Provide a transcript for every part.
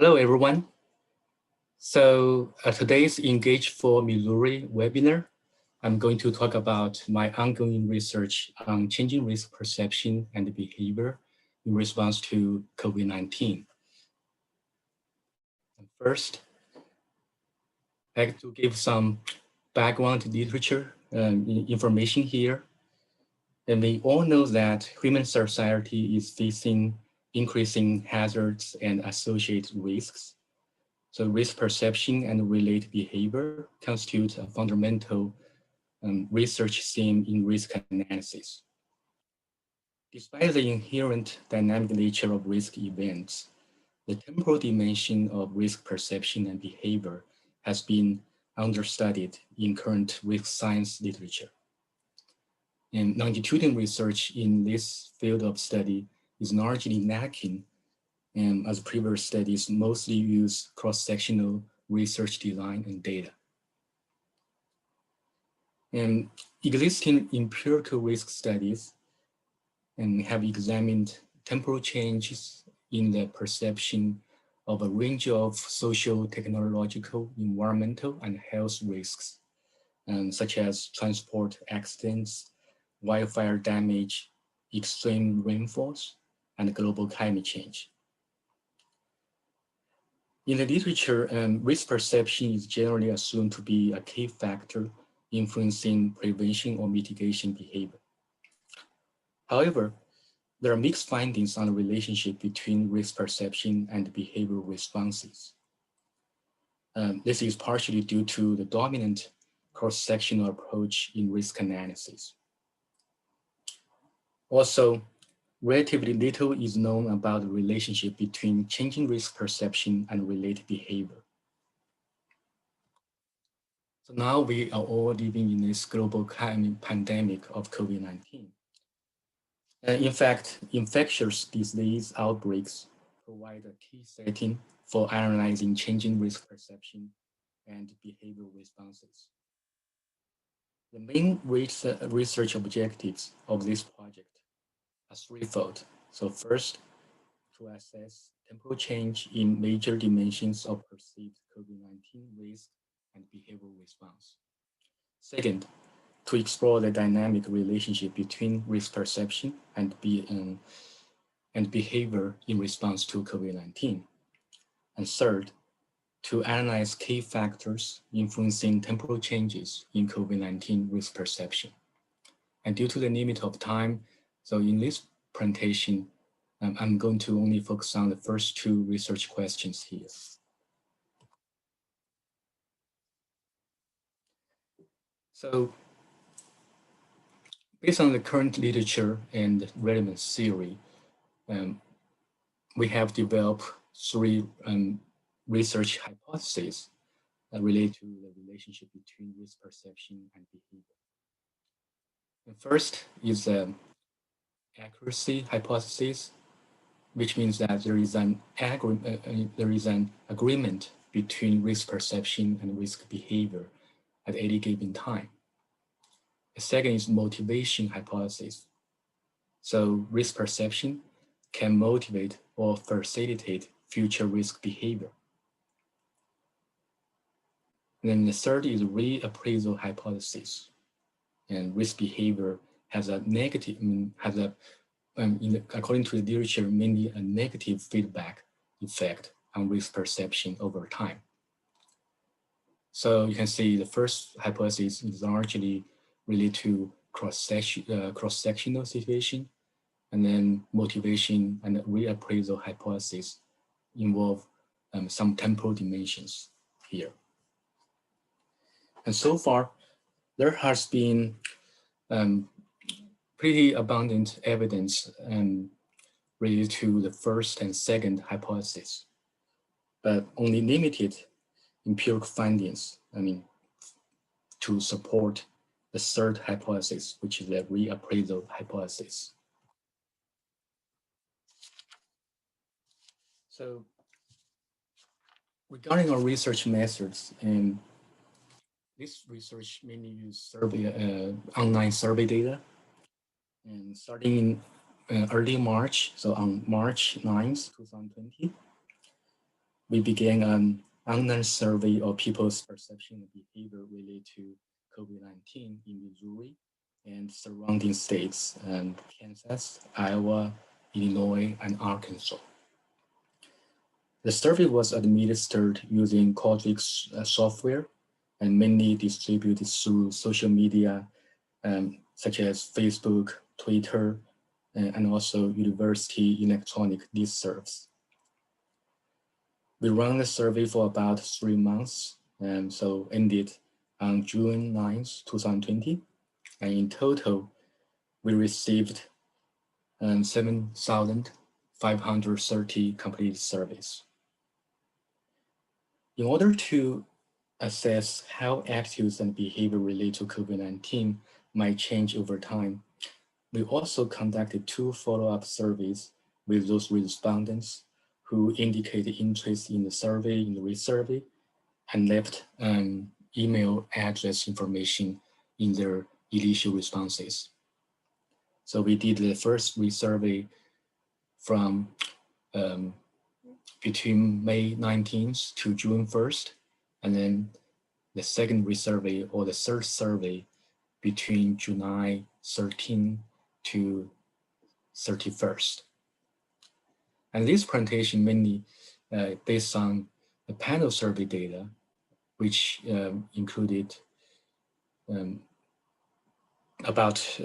Hello, everyone. Today's Engage for Missouri webinar, I'm going to talk about my ongoing research on changing risk perception and behavior in response to COVID-19. First, I'd like to give some background literature information here. And we all know that human society is facing increasing hazards and associated risks. So risk perception and related behavior constitute a fundamental research theme in risk analysis. Despite the inherent dynamic nature of risk events, the temporal dimension of risk perception and behavior has been understudied in current risk science literature. And longitudinal research in this field of study is largely lacking, and as previous studies mostly use cross-sectional research design and data. And existing empirical risk studies and have examined temporal changes in the perception of a range of social, technological, environmental, and health risks, such as transport accidents, wildfire damage, extreme rainfalls, and global climate change. In the literature, risk perception is generally assumed to be a key factor influencing prevention or mitigation behavior. However, there are mixed findings on the relationship between risk perception and behavioral responses. This is partially due to the dominant cross-sectional approach in risk analysis. Also, relatively little is known about the relationship between changing risk perception and related behavior. So now we are all living in this global pandemic of COVID-19. In fact, infectious disease outbreaks provide a key setting for analyzing changing risk perception and behavioral responses. The main research objectives of this project are threefold. So first, to assess temporal change in major dimensions of perceived COVID-19 risk and behavioral response. Second, to explore the dynamic relationship between risk perception and behavior in response to COVID-19. And third, to analyze key factors influencing temporal changes in COVID-19 risk perception. And due to the limit of time, so in this presentation, I'm going to only focus on the first two research questions here. So based on the current literature and relevant theory, we have developed three research hypotheses that relate to the relationship between risk perception and behavior. The first is the accuracy hypothesis, which means that there is an agreement between risk perception and risk behavior at any given time. The second is motivation hypothesis. So risk perception can motivate or facilitate future risk behavior. And then the third is reappraisal hypothesis. And risk behavior has a negative, according to the literature, mainly a negative feedback effect on risk perception over time. So you can see the first hypothesis is largely related to cross-sectional situation, and then motivation and reappraisal hypothesis involve some temporal dimensions here. And so far, there has been pretty abundant evidence related to the first and second hypothesis, but only limited empirical findings, to support the third hypothesis, which is the reappraisal hypothesis. So regarding our research methods, this research mainly uses online survey data. And starting in early March, so on March 9th, 2020, we began an online survey of people's perception and behavior related to COVID-19 in Missouri and surrounding states, Kansas, Iowa, Illinois, and Arkansas. The survey was administered using Qualtrics software and mainly distributed through social media such as Facebook, Twitter, and also university electronic listservs. We ran the survey for about 3 months, and so ended on June 9th, 2020. And in total, we received 7,530 completed surveys. In order to assess how attitudes and behavior related to COVID-19 might change over time, we also conducted 2 follow-up surveys with those respondents who indicated interest in the survey, in the resurvey, and left email address information in their initial responses. So we did the first resurvey from between May 19th to June 1st, and then the second resurvey or the third survey between July 13th to 31st. And this presentation mainly based on the panel survey data, which included about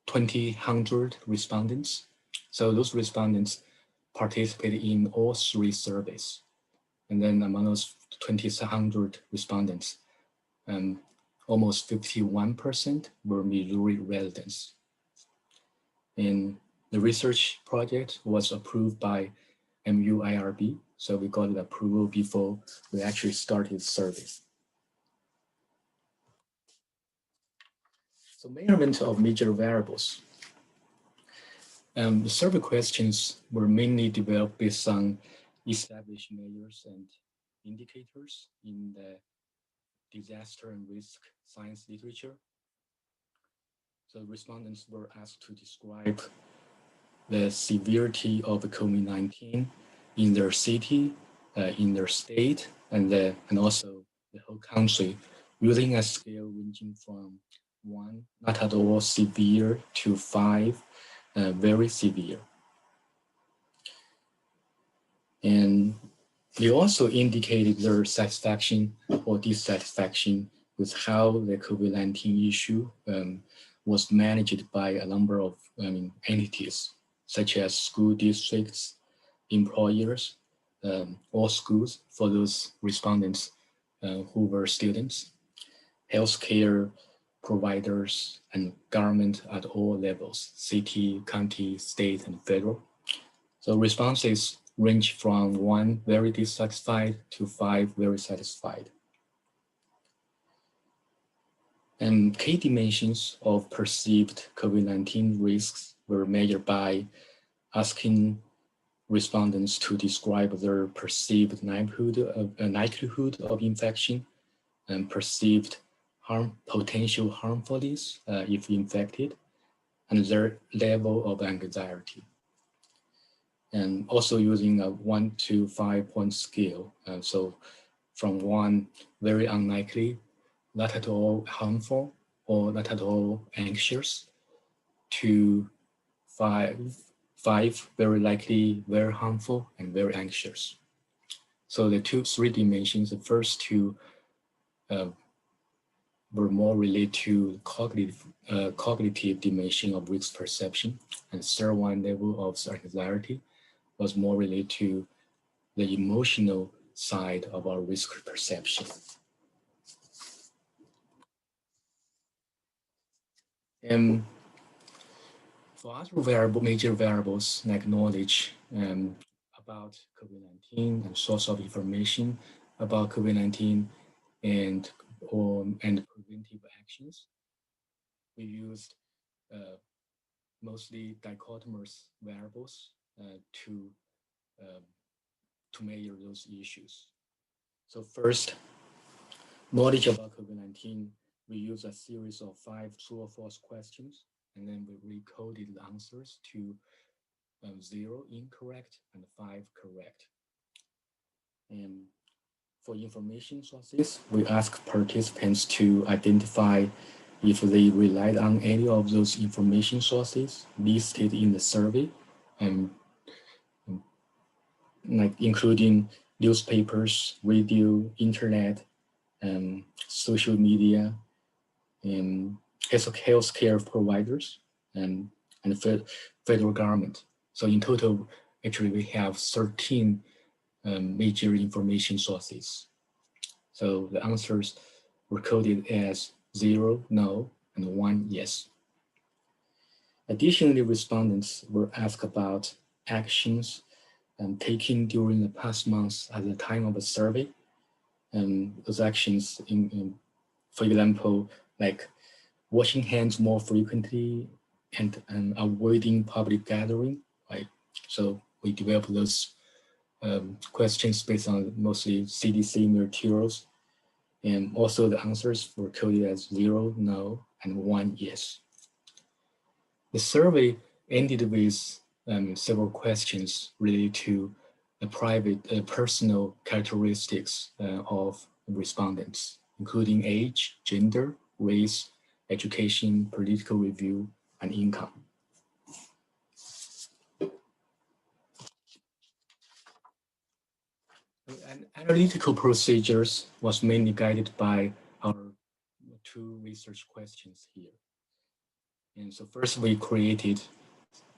2,000 respondents. So those respondents participated in all 3 surveys. And then among those 2,000 respondents, almost 51% were Missouri residents. And the research project was approved by MUIRB, so we got the approval before we actually started service. So measurement of major variables. The survey questions were mainly developed based on established measures and indicators in the disaster and risk science literature. So respondents were asked to describe the severity of COVID-19 in their city, in their state, and also the whole country, using a scale ranging from 1, not at all severe, to 5, very severe. And they also indicated their satisfaction or dissatisfaction with how the COVID-19 issue was managed by a number of entities, such as school districts, employers, all schools for those respondents who were students, healthcare providers, and government at all levels, city, county, state, and federal. So responses range from 1 very dissatisfied to 5 very satisfied. And key dimensions of perceived COVID-19 risks were measured by asking respondents to describe their perceived likelihood of infection and perceived potential harmfulness if infected, and their level of anxiety. And also using a 1 to 5 point scale. So from 1, very unlikely, not at all harmful, or not at all anxious, to 5, very likely, very harmful, and very anxious. So the 3 dimensions, the first 2 were more related to cognitive dimension of risk perception, and third one, level of anxiety, was more related to the emotional side of our risk perception. And for other major variables like knowledge about COVID-19 and source of information about COVID-19 and preventive actions, we used mostly dichotomous variables to measure those issues. So first, knowledge about COVID-19, we use a series of 5 true or false questions, and then we recoded the answers to 0 incorrect and 5 correct. And for information sources, we ask participants to identify if they relied on any of those information sources listed in the survey, and like including newspapers, radio, internet, social media, and healthcare providers, and federal government. So in total, actually we have 13 major information sources. So the answers were coded as 0, no, and 1, yes. Additionally, respondents were asked about actions taken during the past months at the time of the survey. And those actions, for example, like washing hands more frequently and avoiding public gathering, right? So we developed those questions based on mostly CDC materials. And also the answers were coded as 0, no, and 1, yes. The survey ended with several questions related to the private, personal characteristics of respondents, including age, gender, race, education, political review, and income. And analytical procedures was mainly guided by our 2 research questions here. And so first we created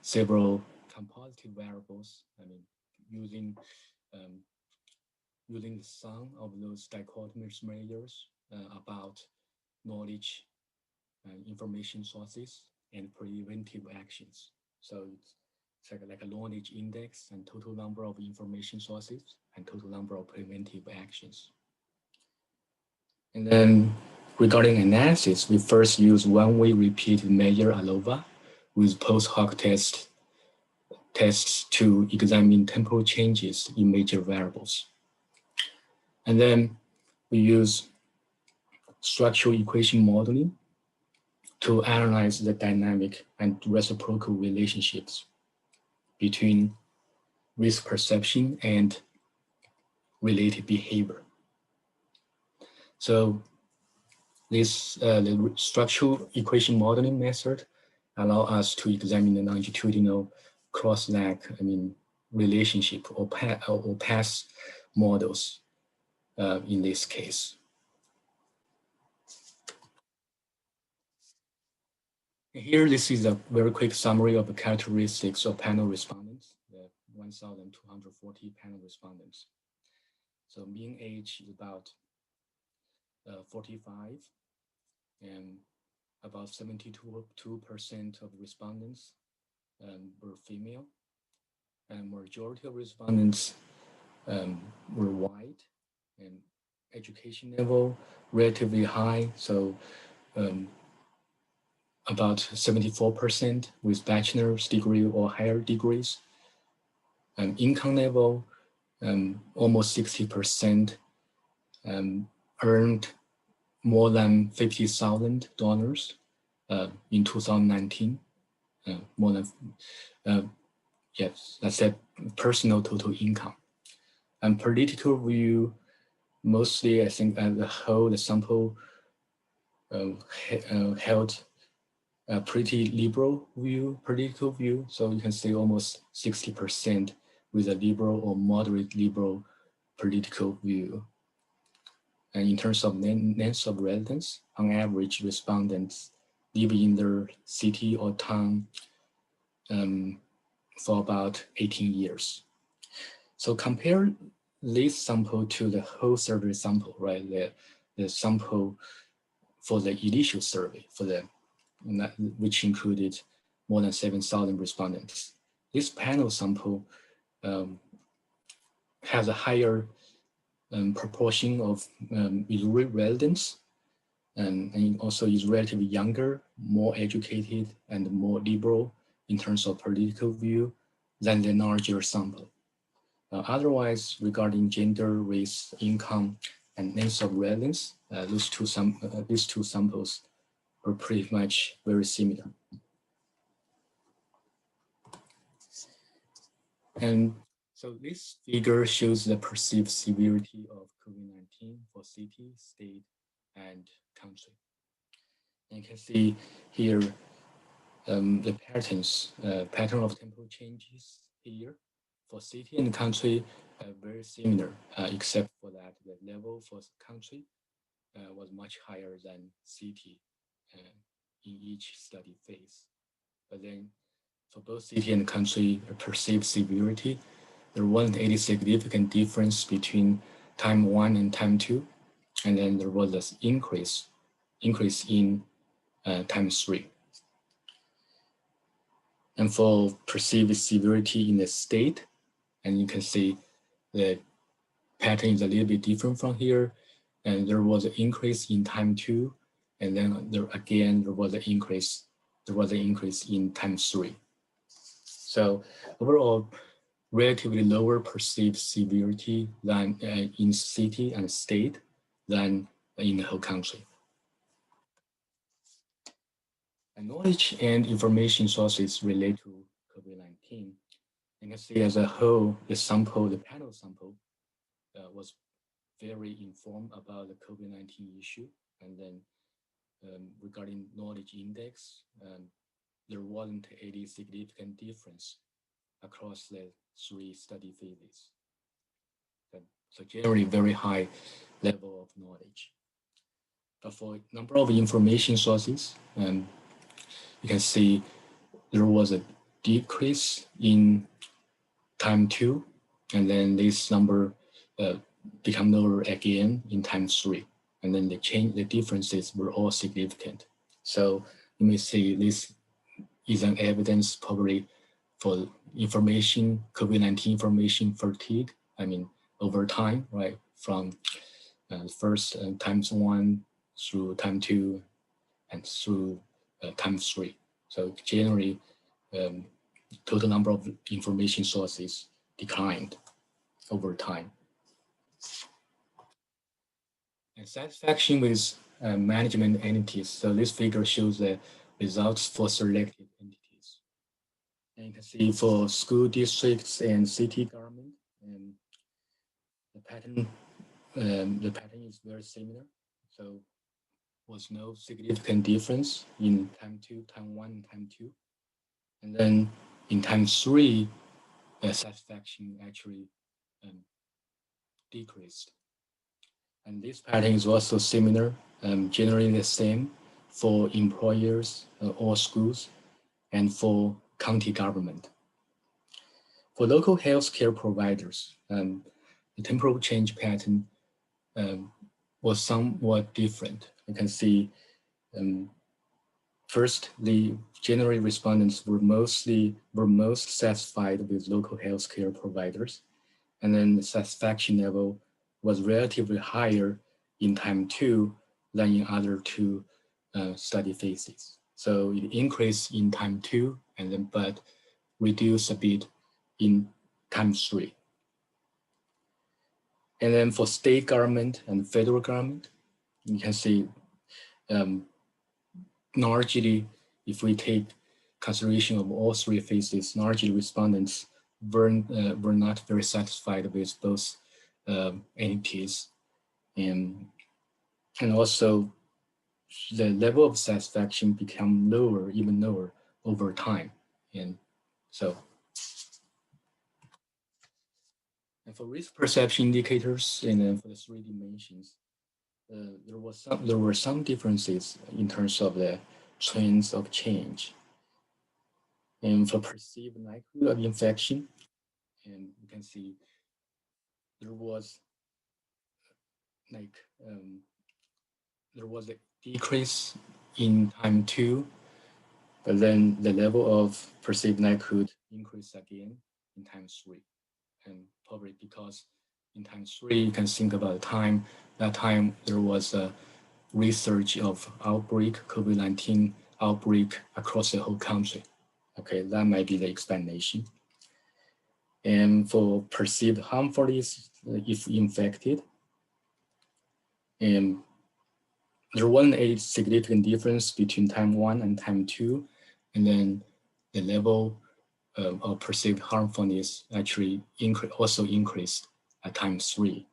several compositive variables, using the sum of those dichotomous measures about knowledge, information sources, and preventive actions. So it's like a knowledge index and total number of information sources and total number of preventive actions. And then regarding analysis, we first use one-way repeated measure ANOVA with post hoc tests to examine temporal changes in major variables. And then we use structural equation modeling to analyze the dynamic and reciprocal relationships between risk perception and related behavior. So this the structural equation modeling method allow us to examine the longitudinal cross-lag, relationship or path models in this case. Here, this is a very quick summary of the characteristics of panel respondents, the 1,240 panel respondents. So mean age is about 45, and about 72% of respondents were female, and majority of respondents were white, and education level relatively high. So about 74% with bachelor's degree or higher degrees. Income level, almost 60% earned more than $50,000 in 2019. More than, yes, that's a personal total income. And political view, mostly I think as a whole, the sample held a pretty liberal view, political view. So you can say almost 60% with a liberal or moderate liberal political view. And in terms of length of residence, on average, respondents live in their city or town for about 18 years. So compare this sample to the whole survey sample, right? The sample for the initial survey, which included more than 7,000 respondents. This panel sample has a higher proportion of Missouri residents, and also is relatively younger, more educated, and more liberal in terms of political view than the larger sample. Otherwise, regarding gender, race, income, and length of residence, these two samples were pretty much very similar. And So this figure shows the perceived severity of COVID-19 for city, state, and country. And you can see here the pattern of temporal changes here for city and country very similar, except for that the level for country was much higher than city in each study phase. But then for both city and country perceived severity, there wasn't any significant difference between time 1 and time 2, and then there was this increase in time 3. And for perceived severity in the state, and you can see the pattern is a little bit different from here, and there was an increase in time 2, and then there was an increase in time 3. So overall, relatively lower perceived severity than in city and state than in the whole country. And knowledge and information sources relate to COVID-19. You can see as a whole, the panel sample was very informed about the COVID-19 issue. And then regarding knowledge index, there wasn't any significant difference across the 3 study phases. So generally very high level of knowledge. But for number of information sources, you can see there was a decrease in time 2, and then this number become lower again in time 3. And then the differences were all significant. So you may see this is an evidence probably for COVID-19 information fatigue. I mean, over time, right? From first times 1 through time 2 and through time 3. So generally, total number of information sources declined over time. And satisfaction with management entities. So this figure shows the results for selected entities. And you can see for school districts and city government, the pattern is very similar. So was no significant difference in time 1, and time 2. And then in time 3, satisfaction actually decreased. And this pattern is also similar, generally the same for employers or schools and for county government. For local healthcare providers, the temporal change pattern was somewhat different. You can see first, the general respondents were most satisfied with local healthcare providers, and then the satisfaction level was relatively higher in time 2 than in other 2 study phases. So it increased in time 2, and then but reduced a bit in time 3. And then for state government and federal government, you can see largely, if we take consideration of all 3 phases, largely respondents were not very satisfied with those entities. And also the level of satisfaction become even lower over time. And so, and for risk perception indicators, and then for the 3 dimensions, there were some differences in terms of the trends of change. And for perceived likelihood of infection, and you can see there was a decrease in time 2, but then the level of perceived likelihood increased again in time 3. And probably because in time 3, you can think about that time there was a research of COVID-19 outbreak across the whole country. Okay, that might be the explanation. And for perceived harmfulness, if infected, and there wasn't a significant difference between time 1 and time 2, and then the level or perceived harmfulness actually also increased at time 3.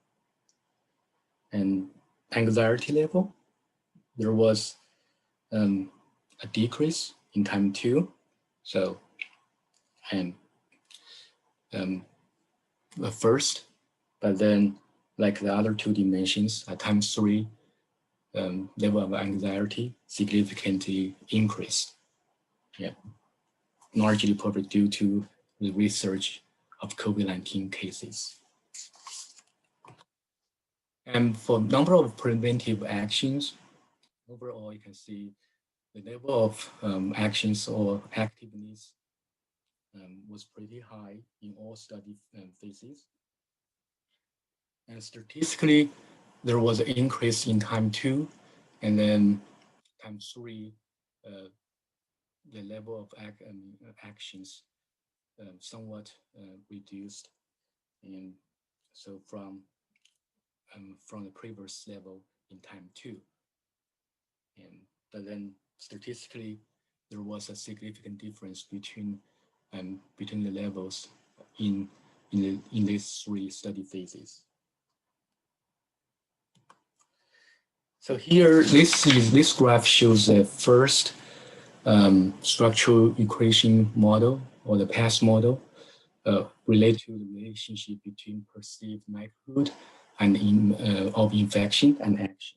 And anxiety level, there was a decrease in time 2. So, and the first, but then like the other 2 dimensions at time 3, level of anxiety significantly increased. Yeah, largely probably due to the research of COVID-19 cases. And for number of preventive actions, overall, you can see the level of actions or activeness was pretty high in all study phases. And statistically, there was an increase in time 2, and then time 3, the level of actions somewhat reduced, and so from the previous level in time 2. But then statistically, there was a significant difference between the levels in these 3 study phases. So here, this graph shows the first structural equation model, or the past model, related to the relationship between perceived likelihood and of infection and action.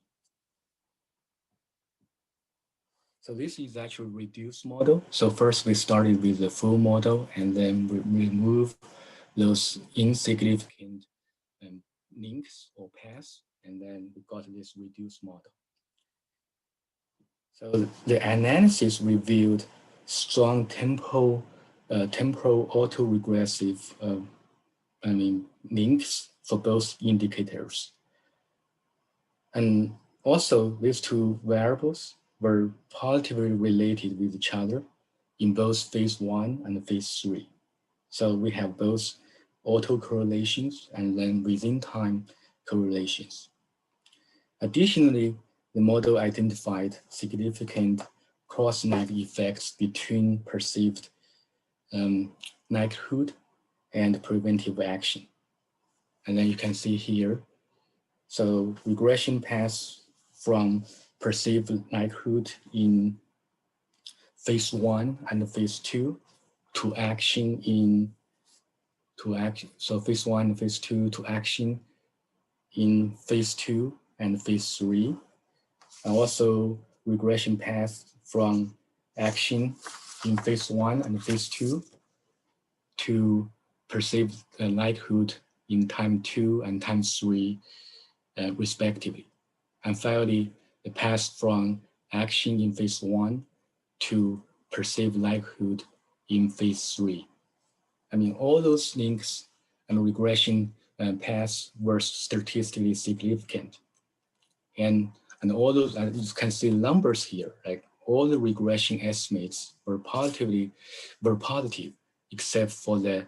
So this is actually a reduced model. So first we started with the full model, and then we remove those insignificant links or paths, and then we got this reduced model. So the analysis revealed strong temporal autoregressive links for both indicators. And also these 2 variables were positively related with each other in both phase 1 and phase 3. So we have both autocorrelations and then within time correlations. Additionally, the model identified significant cross-lag effects between perceived likelihood and preventive action. And then you can see here, so regression paths from perceived likelihood in phase 1 and phase 2 to action so phase 1 and phase 2 to action in phase 2 and phase 3. And also regression paths from action in phase 1 and phase 2 to perceived likelihood in time 2 and time 3 respectively. And finally, the path from action in phase 1 to perceived likelihood in phase 3. I mean, all those links and regression paths were statistically significant. And all those, you can see numbers here, like all the regression estimates were positive, except for the,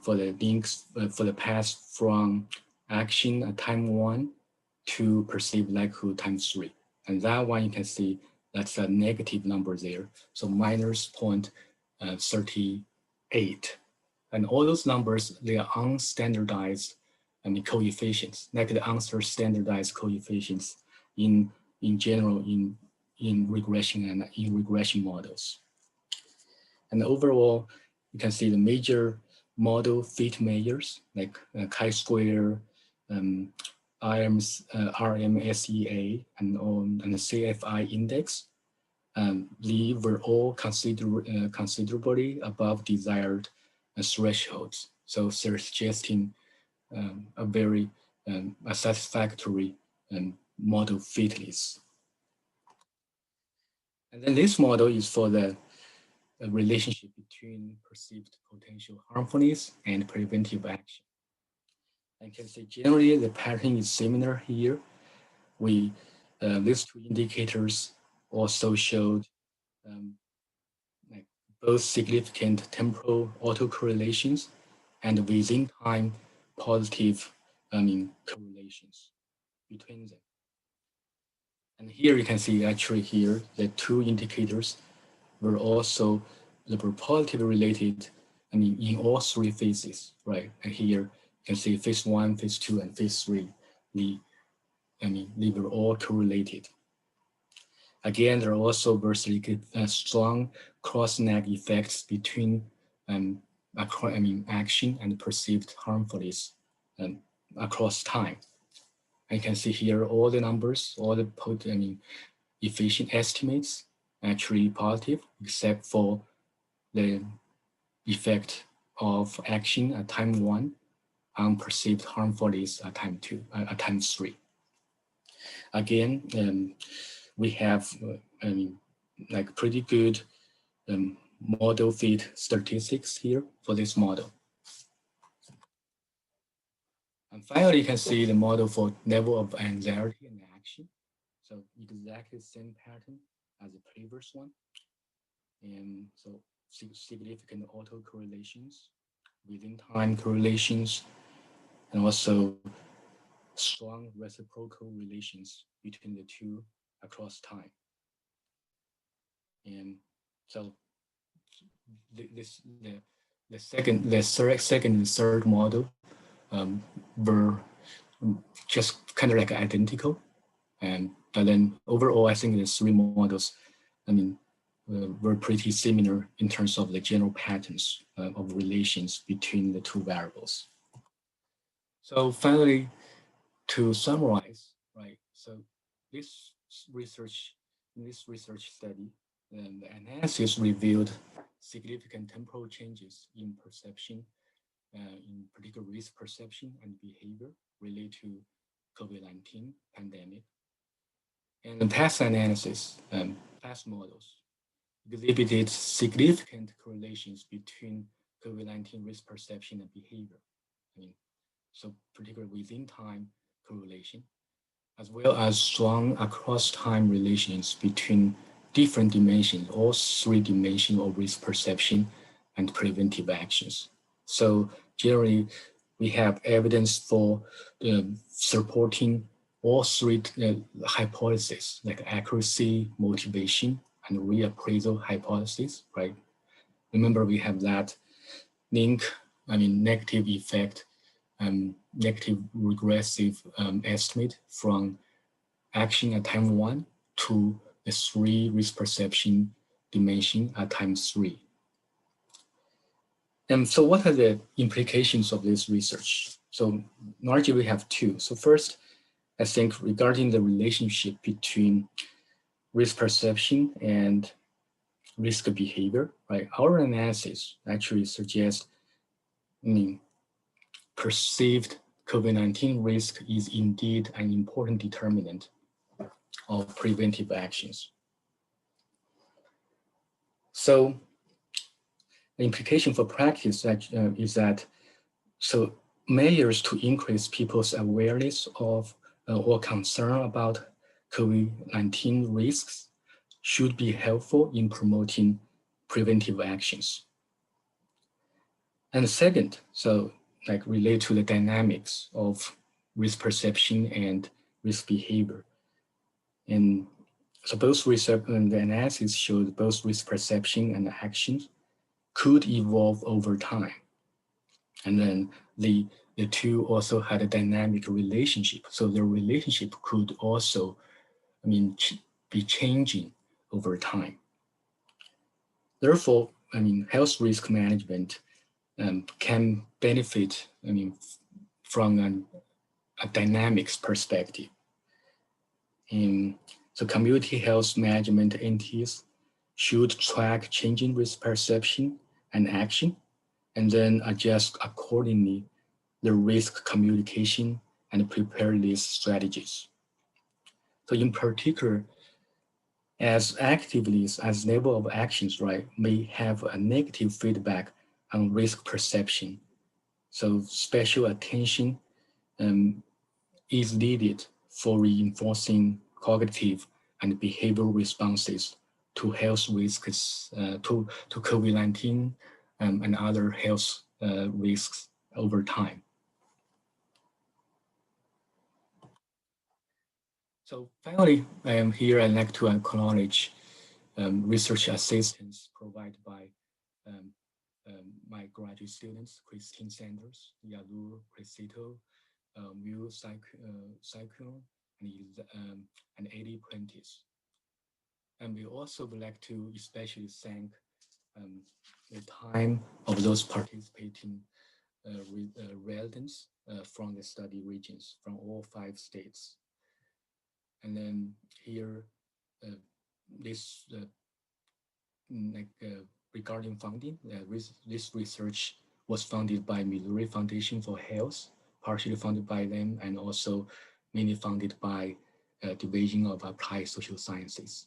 for the links, for the path from action at time 1 to perceived likelihood time 3. And that one you can see that's a negative number there. So minus 0.38. And all those numbers, they are unstandardized coefficients, like the unstandardized coefficients in general in regression and in regression models. And overall, you can see the major model fit measures like chi-square, RMSEA, and the CFI index. They were all considerably above desired thresholds. So they're suggesting a very a satisfactory model fitness. And then this model is for the relationship between perceived potential harmfulness and preventive action. I can say generally the pattern is similar here. These 2 indicators also showed like both significant temporal autocorrelations and within time positive correlations between them. And here you can see actually here the 2 indicators were also were positively related, in all three phases, right? And here you can see phase 1, phase 2, and phase 3. They were all correlated. Again, there are also very strong cross-neg effects between action and perceived harmfulness across time. I can see here all the numbers, all the efficient estimates actually positive, except for the effect of action at time 1 on perceived harmfulness at time 2, at time 3. Again, we have like pretty good model fit statistics here for this model. And finally, you can see the model for level of anxiety and action. So exactly the same pattern as the previous one. And so significant autocorrelations, within time correlations, and also strong reciprocal relations between the two across time. And so the second and third model were just kind of like identical, but then overall, I think the three models, were pretty similar in terms of the general patterns of relations between the two variables. So finally, to summarize, right? So this research study, the analysis revealed significant temporal changes in perception, in particular risk perception and behavior related to COVID-19 pandemic. And the past analysis, past models exhibited significant correlations between COVID-19 risk perception and behavior. So particularly within time correlation, as well as strong across time relations between different dimensions, all three dimensions of risk perception and preventive actions. So generally, we have evidence for supporting all three hypotheses, like accuracy, motivation, and reappraisal hypothesis, right? Remember, we have that negative effect, negative regressive estimate from action at time 1 to the 3 risk perception dimension at time 3. And so what are the implications of this research? So largely we have two. So first, I think regarding the relationship between risk perception and risk behavior, right? Our analysis actually suggests, perceived COVID-19 risk is indeed an important determinant of preventive actions. So the implication for practice is that so measures to increase people's awareness of or concern about COVID-19 risks should be helpful in promoting preventive actions. And second, so like relate to the dynamics of risk perception and risk behavior. And so both research and the analysis showed both risk perception and actions could evolve over time. And then the two also had a dynamic relationship. So their relationship could also, be changing over time. Therefore, health risk management can benefit, from a dynamics perspective. And so community health management entities should track changing risk perception and action, and then adjust accordingly the risk communication and preparedness strategies. So in particular, as activities, as level of actions, right, may have a negative feedback on risk perception. So special attention is needed for reinforcing cognitive and behavioral responses to health risks, to COVID-19 and other health risks over time. So finally, I am here. I'd like to acknowledge research assistance provided by my graduate students, Christine Sanders, Yadur Crescito, Mu Cyclone, and Eddie Prentice. And we also would like to especially thank the time of those participating residents from the study regions from all 5 states. And then here, this regarding funding, this research was funded by Missouri Foundation for Health, partially funded by them, and also mainly funded by Division of Applied Social Sciences.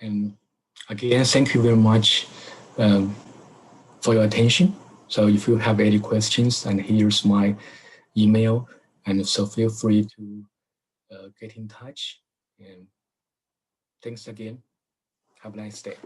And again, thank you very much for your attention. So if you have any questions, and here's my email, and so feel free to get in touch. And thanks again. Have a nice day.